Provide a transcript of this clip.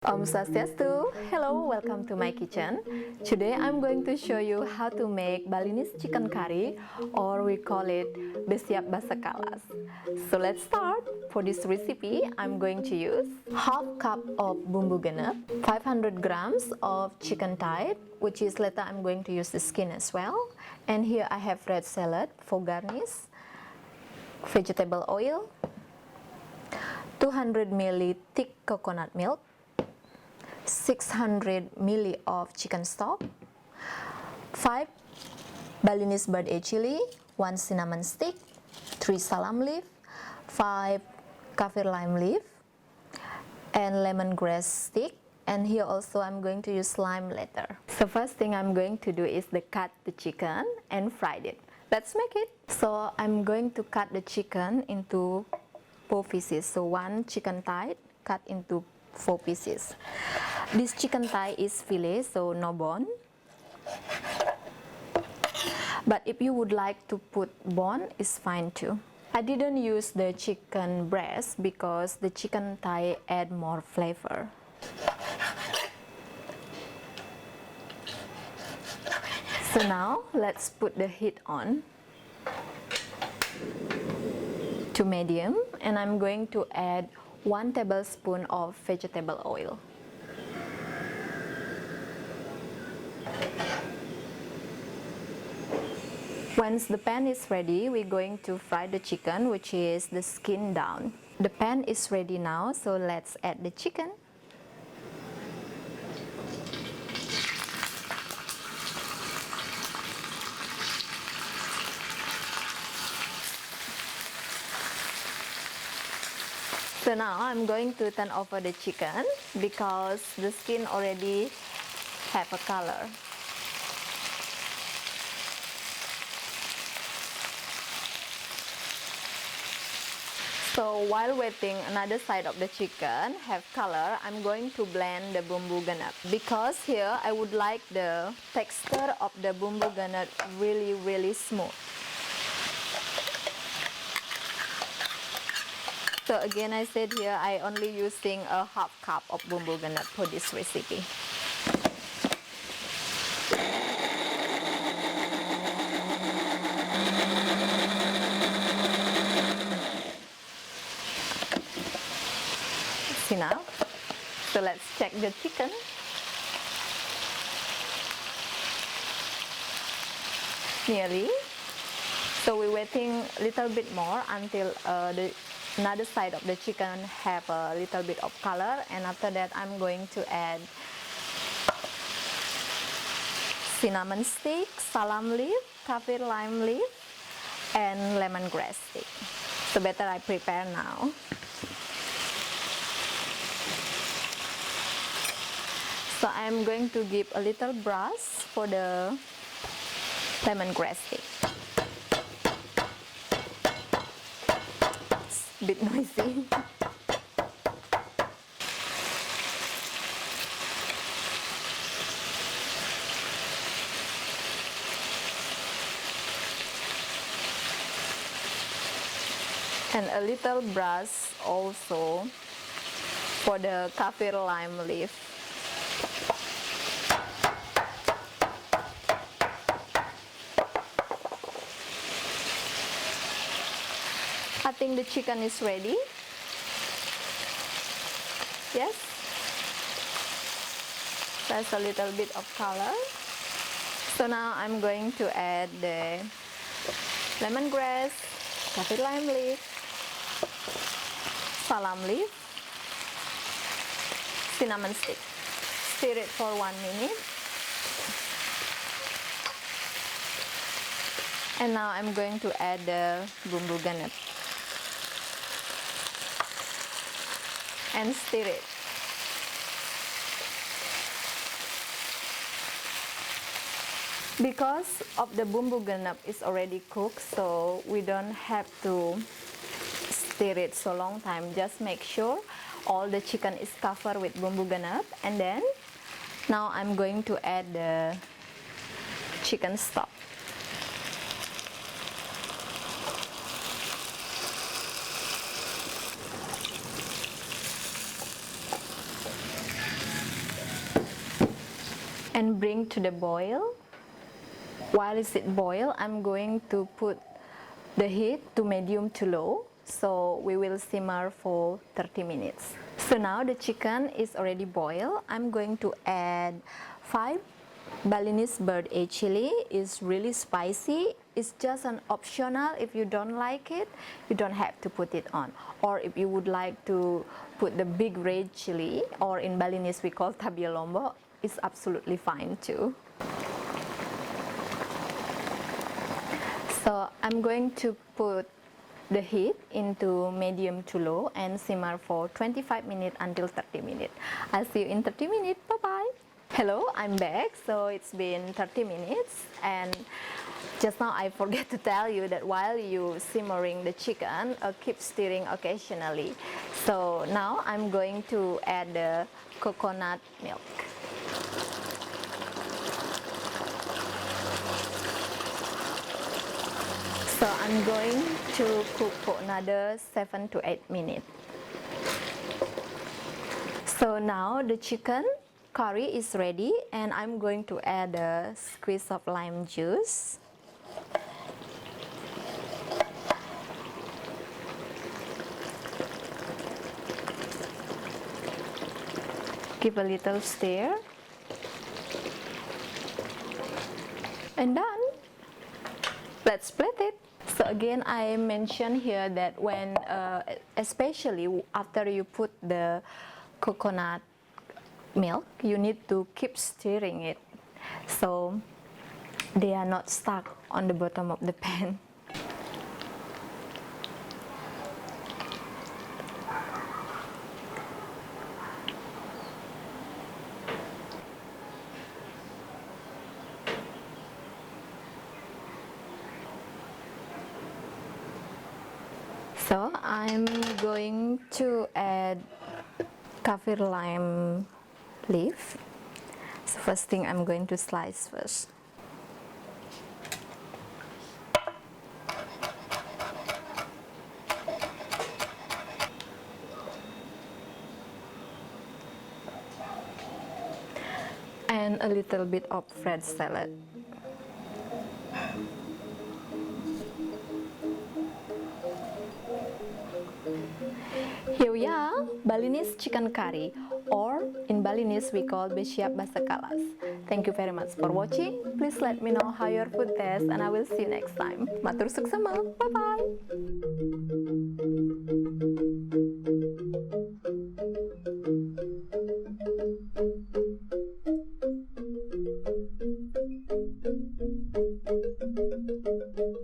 Om Swastiastu! Hello, welcome to my kitchen. Today I'm going to show you how to make Balinese chicken curry, or we call it Siap Base Kalas. So let's start. For this recipe, I'm going to use half cup of bumbu genep, 500 grams of chicken thigh, which is later I'm going to use the skin as well. And here I have red salad for garnish, vegetable oil, 200 ml thick coconut milk, 600 ml of chicken stock, 5 Balinese bird-eye chili, 1 cinnamon stick, 3 salam leaf, 5 kaffir lime leaf, and lemongrass stick. And here also I'm going to use lime later. So first thing I'm going to do is cut the chicken and fry it. Let's make it. So I'm going to cut the chicken into 4 pieces. So one chicken thigh cut into 4 pieces. This chicken thigh is fillet, so no bone. But if you would like to put bone, it's fine too. I didn't use the chicken breast because the chicken thigh add more flavor. So now let's put the heat on to medium, and I'm going to add 1 tablespoon of vegetable oil. Once the pan is ready, we're going to fry the chicken, which is the skin down. The pan is ready now, so let's add the chicken. So now I'm going to turn over the chicken because the skin already have a color. So while waiting another side of the chicken have color, I'm going to blend the bumbu genep because here I would like the texture of the bumbu genep really smooth. So again, I said here I only using a half cup of bumbu genep for this recipe. See now? So let's check the chicken. Nearly. So we're waiting a little bit more until another side of the chicken have a little bit of color, and after that I'm going to add cinnamon stick, salam leaf, kaffir lime leaf, and lemongrass stick. So better I prepare now. So I'm going to give a little brush for the lemongrass stick. It's a bit noisy. And a little brush also for the kaffir lime leaf. I think the chicken is ready. Yes. There's a little bit of color. So now I'm going to add the lemongrass, kaffir lime leaf, salam leaf, cinnamon stick. Stir it for 1 minute. And now I'm going to add the bumbu genep and stir it. Because of the bumbu genep is already cooked, so we don't have to stir it so long time. Just make sure all the chicken is covered with bumbu genep, and then now I'm going to add the chicken stock. and bring to the boil. While it boil, I'm going to put the heat to medium to low, so we will simmer for 30 minutes. So now the chicken is already boiled. I'm going to add 5 Balinese bird eye chili. It's really spicy. It's just an optional. If you don't like it, you don't have to put it on. Or if you would like to put the big red chili, or in Balinese we call tabia lombok, it's absolutely fine too. So I'm going to put the heat into medium to low and simmer for 25 minutes until 30 minutes. I'll see you in 30 minutes. Bye-bye. Hello, I'm back. So it's been 30 minutes, and just now I forget to tell you that while you simmering the chicken, keep stirring occasionally. So now I'm going to add the coconut milk. So I'm going to cook for another 7 to 8 minutes. So now the chicken curry is ready, and I'm going to add a squeeze of lime juice. Give a little stir. And done. Let's split it. So again, I mentioned here that when, especially after you put the coconut milk, you need to keep stirring it so they are not stuck on the bottom of the pan. So I'm going to add kaffir lime leaf. So first thing I'm going to slice first. And a little bit of fresh salad. Here we are, Balinese chicken curry, or in Balinese we call Siap Base Kalas. Thank you very much for watching. Please let me know how your food tastes, and I will see you next time. Matur Suksma, bye bye.